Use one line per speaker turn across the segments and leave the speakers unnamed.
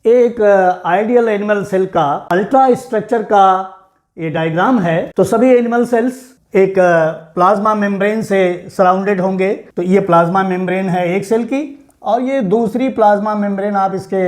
एक ideal animal cell का ultra structure का ये डायग्राम है। तो सभी एनिमल सेल्स एक प्लाज्मा मेम्ब्रेन से सराउंडेड होंगे। तो ये प्लाज्मा मेम्ब्रेन है एक सेल की, और ये दूसरी प्लाज्मा मेम्ब्रेन आप इसके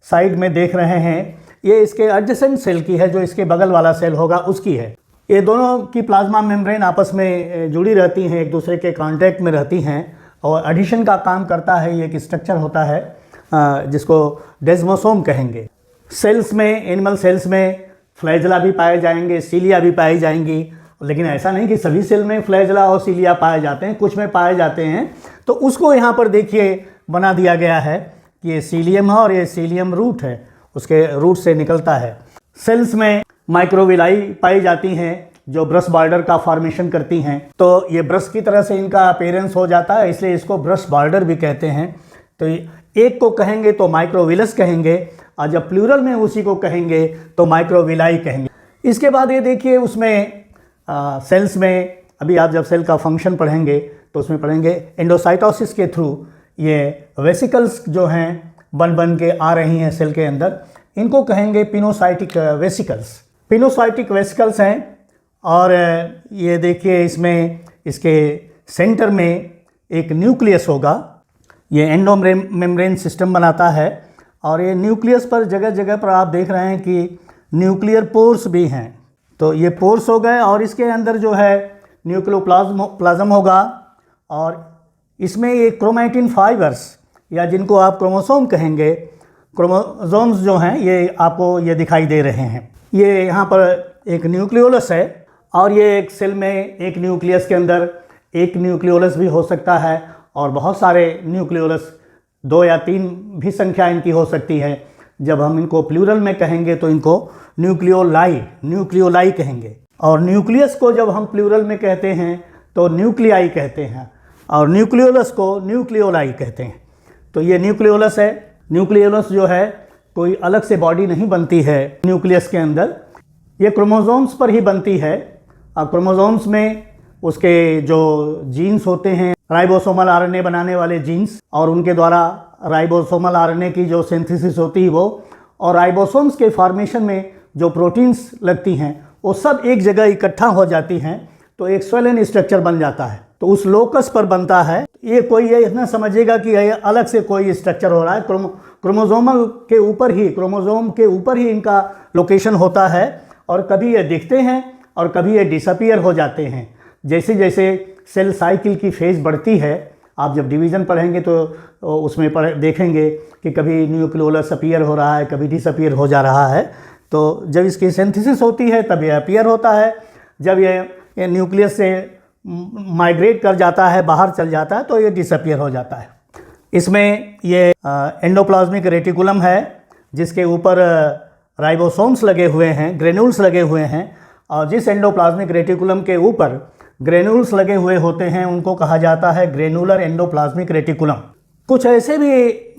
साइड में देख रहे हैं, ये इसके एडजेसेंट सेल की है, जो इसके बगल वाला सेल होगा उसकी है। ये दोनों की प्लाज्मा मेम्ब्रेन आपस में जुड़ी रहती हैं, एक दूसरे के कांटेक्ट में रहती हैं, और एडिशन का काम करता है। ये एक स्ट्रक्चर होता है जिसको डेस्मोसोम कहेंगे। सेल्स में, एनिमल सेल्स में फ्लैजेला भी पाए जाएंगे, सीलिया भी पाई जाएंगी, लेकिन ऐसा नहीं कि सभी सेल में फ्लैजेला और सीलिया पाए जाते हैं, कुछ में पाए जाते हैं। तो उसको यहाँ पर देखिए बना दिया गया है कि ये सीलियम है और ये सीलियम रूट है, उसके रूट से निकलता है। सेल्स में माइक्रोविलाई पाई जाती हैं जो ब्रश बॉर्डर का फॉर्मेशन करती हैं। तो ये ब्रश की तरह से इनका अपीयरेंस हो जाता है, इसलिए इसको ब्रश बॉर्डर भी कहते हैं। तो एक को कहेंगे तो माइक्रोविलस कहेंगे, और जब प्लूरल में उसी को कहेंगे तो माइक्रोविलाई कहेंगे। इसके बाद ये देखिए उसमें सेल्स में, अभी आप जब सेल का फंक्शन पढ़ेंगे तो उसमें पढ़ेंगे एंडोसाइटोसिस के थ्रू ये वेसिकल्स जो हैं बन के आ रही हैं सेल के अंदर, इनको कहेंगे पिनोसाइटिक वेसिकल्स। पिनोसाइटिक वेसिकल्स हैं, और ये देखिए इसमें इसके सेंटर में एक न्यूक्लियस होगा। ये एंडोमेम्ब्रेन सिस्टम बनाता है, और ये न्यूक्लियस पर जगह जगह पर आप देख रहे हैं कि न्यूक्लियर पोर्स भी हैं। तो ये पोर्स हो गए, और इसके अंदर जो है न्यूक्लियोप्लाज्म होगा, और इसमें ये क्रोमैटिन फाइबर्स, या जिनको आप क्रोमोसोम कहेंगे, क्रोमोसोम्स जो हैं ये आपको ये दिखाई दे रहे हैं। ये यहाँ पर एक न्यूक्लियोलस है, और ये एक सेल में एक न्यूक्लियस के अंदर एक न्यूक्लियोलस भी हो सकता है, और बहुत सारे न्यूक्लियोलस, 2 या 3 भी संख्या इनकी हो सकती है। जब हम इनको प्लूरल में कहेंगे तो इनको न्यूक्लियोलाई कहेंगे, और न्यूक्लियस को जब हम प्लूरल में कहते हैं तो न्यूक्लियाई कहते हैं, और न्यूक्लियोलस को न्यूक्लियोलाई कहते हैं। तो ये न्यूक्लियोलस है। न्यूक्लियोलस जो है कोई अलग से बॉडी नहीं बनती है न्यूक्लियस के अंदर, ये क्रोमोसोम्स पर ही बनती है। और क्रोमोसोम्स में उसके जो जीन्स होते हैं, राइबोसोमल आरएनए बनाने वाले जीन्स, और उनके द्वारा राइबोसोमल आरएनए की जो सिंथेसिस होती है वो, और राइबोसोम्स के फॉर्मेशन में जो प्रोटीन्स लगती हैं वो सब एक जगह इकट्ठा हो जाती हैं, तो एक स्वेलन स्ट्रक्चर बन जाता है। तो उस लोकस पर बनता है। ये कोई ये इतना समझेगा कि ये अलग से कोई स्ट्रक्चर हो रहा है, क्रोमोसोम के ऊपर ही इनका लोकेशन होता है, और कभी ये दिखते हैं और कभी ये डिसअपीयर हो जाते हैं। जैसे जैसे सेल साइकिल की फेज़ बढ़ती है, आप जब डिवीज़न पढ़ेंगे तो उसमें देखेंगे कि कभी न्यूक्लियोलस अपीयर हो रहा है, कभी डिसअपीयर हो जा रहा है। तो जब इसकी सिंथेसिस होती है तब ये अपीयर होता है, जब ये न्यूक्लियस से माइग्रेट कर जाता है, बाहर चल जाता है, तो ये डिसअपीयर हो जाता है। इसमें ये एंडोप्लाज्मिक रेटिकुलम है, जिसके ऊपर राइबोसोम्स लगे हुए हैं, ग्रेन्यूल्स लगे हुए हैं, और जिस एंडोप्लाज्मिक रेटिकुलम के ऊपर ग्रेन्यूल्स लगे हुए होते हैं उनको कहा जाता है ग्रेनुलर एंडोप्लाज्मिक रेटिकुलम। कुछ ऐसे भी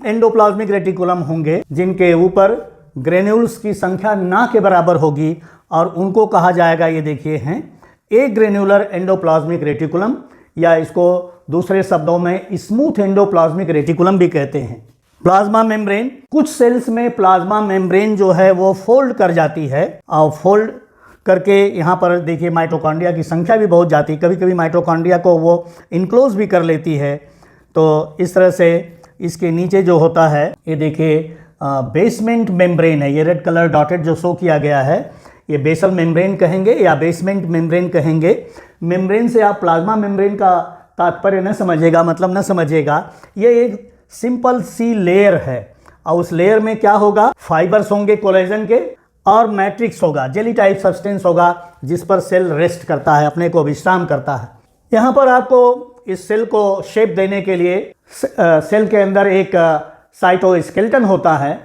एंडोप्लाज्मिक रेटिकुलम होंगे जिनके ऊपर ग्रेन्यूल्स की संख्या ना के बराबर होगी, और उनको कहा जाएगा, ये देखिए हैं, एक ग्रेनुलर एंडोप्लाज्मिक रेटिकुलम, या इसको दूसरे शब्दों में स्मूथ एंडोप्लाज्मिक रेटिकुलम भी कहते हैं। प्लाज्मा मेम्ब्रेन, कुछ सेल्स में प्लाज्मा मेम्ब्रेन जो है वो फोल्ड कर जाती है, और फोल्ड करके यहाँ पर देखिए माइटोकॉन्ड्रिया की संख्या भी बहुत जाती है, कभी कभी माइटोकॉन्ड्रिया को वो इनक्लोज भी कर लेती है। तो इस तरह से इसके नीचे जो होता है, ये देखिए बेसमेंट मेम्ब्रेन है, ये रेड कलर डॉटेड जो शो किया गया है, ये बेसल मेम्ब्रेन कहेंगे या बेसमेंट मेम्ब्रेन कहेंगे। मेम्ब्रेन से आप प्लाज्मा मेम्ब्रेन का तात्पर्य न समझिएगा, मतलब न समझिएगा, ये एक सिंपल सी लेयर है, और उस लेयर में क्या होगा, फाइबर्स होंगे कोलेजन के, और मैट्रिक्स होगा, जेली टाइप सब्सटेंस होगा, जिस पर सेल रेस्ट करता है, अपने को विश्राम करता है। यहाँ पर आपको इस सेल को शेप देने के लिए सेल के अंदर एक साइटोस्केलेटन होता है,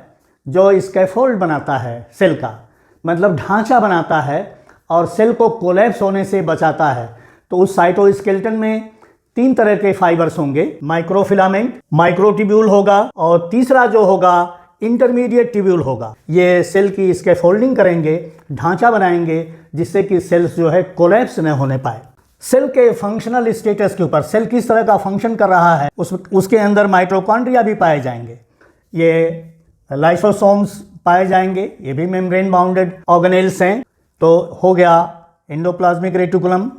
जो स्कैफोल्ड बनाता है सेल का, मतलब ढांचा बनाता है, और सेल को कोलैप्स होने से बचाता है। तो उस साइटोस्केलेटन में 3 तरह के फाइबर्स होंगे, माइक्रोफिलामेंट, माइक्रोट्यूब्यूल होगा, और तीसरा जो होगा इंटरमीडिएट ट्यूब्यूल होगा। ये सेल की स्कैफोल्डिंग करेंगे, ढांचा बनाएंगे, जिससे कि सेल्स जो है कोलैप्स न होने पाए। सेल के फंक्शनल स्टेटस के ऊपर, सेल किस तरह का फंक्शन कर रहा है, उसके अंदर माइटोकॉन्ड्रिया भी पाए जाएंगे। ये लाइसोसोम्स पाए जाएंगे, ये भी मेम्ब्रेन बाउंडेड ऑर्गेनेल्स हैं। तो हो गया एंडोप्लाज्मिक रेटिकुलम,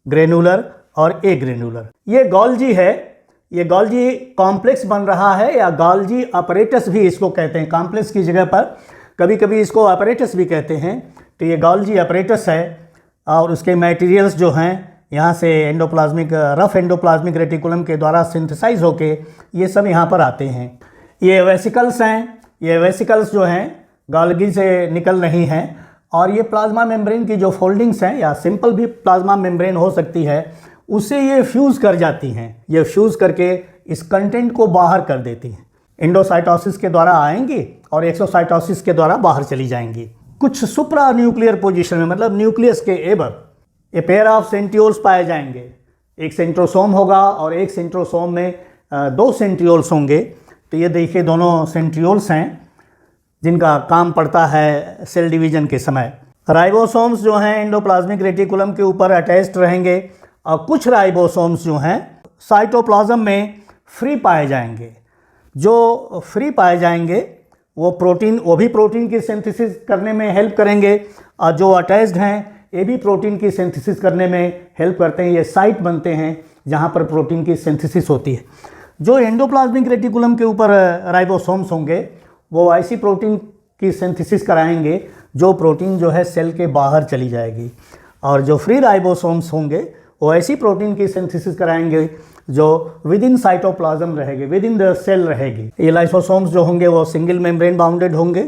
ग्रेनुलर और ए ग्रेनुलर। ये गोल्जी है, ये गोल्जी कॉम्प्लेक्स बन रहा है या गोल्जी अपरेटस भी इसको कहते हैं। कॉम्प्लेक्स की जगह पर कभी कभी इसको अपरेटस भी कहते हैं। तो ये गोल्जी अपरेटस है और उसके मटेरियल्स जो हैं यहाँ से रफ एंडोप्लाज्मिक रेटिकुलम के द्वारा सिंथेसाइज होके ये सब यहाँ पर आते हैं। ये वेसिकल्स हैं, ये वेसिकल्स जो हैं गोल्गी से निकल रही हैं और ये प्लाज्मा मेम्ब्रेन की जो फोल्डिंग्स हैं या सिंपल भी प्लाज्मा मेम्ब्रेन हो सकती है, उससे ये फ्यूज़ कर जाती हैं। ये फ्यूज़ करके इस कंटेंट को बाहर कर देती हैं। एंडोसाइटोसिस के द्वारा आएंगी और एक्सोसाइटोसिस के द्वारा बाहर चली जाएंगी। कुछ सुप्रा न्यूक्लियर पोजीशन में, मतलब न्यूक्लियस के एबर, ये पेयर ऑफ सेंट्रियोल्स पाए जाएंगे। एक सेंट्रोसोम होगा और एक सेंट्रोसोम में 2 सेंट्रियोल्स होंगे। तो ये देखिए दोनों सेंट्रियोल्स हैं जिनका काम पड़ता है सेल डिवीजन के समय। राइबोसोम्स जो हैं एंडोप्लाज्मिक रेटिकुलम के ऊपर अटैच्ड रहेंगे और कुछ राइबोसोम्स जो हैं साइटोप्लाज्म में फ्री पाए जाएंगे। जो फ्री पाए जाएंगे वो भी प्रोटीन की सिंथेसिस करने में हेल्प करेंगे और जो अटैच्ड हैं ये भी प्रोटीन की सिंथेसिस करने में हेल्प करते हैं। ये साइट बनते हैं जहाँ पर प्रोटीन की सिंथेसिस होती है। जो एंडोप्लाज्मिक रेटिकुलम के ऊपर राइबोसोम्स होंगे वो ऐसी प्रोटीन की सिंथेसिस कराएंगे जो प्रोटीन जो है सेल के बाहर चली जाएगी, और जो फ्री राइबोसोम्स होंगे वो ऐसी प्रोटीन की सिंथेसिस कराएंगे जो विद इन साइटोप्लाज्म रहेगी, विद इन द सेल रहेगी। ये लाइसोसोम्स जो होंगे वो सिंगल मेम्ब्रेन बाउंडेड होंगे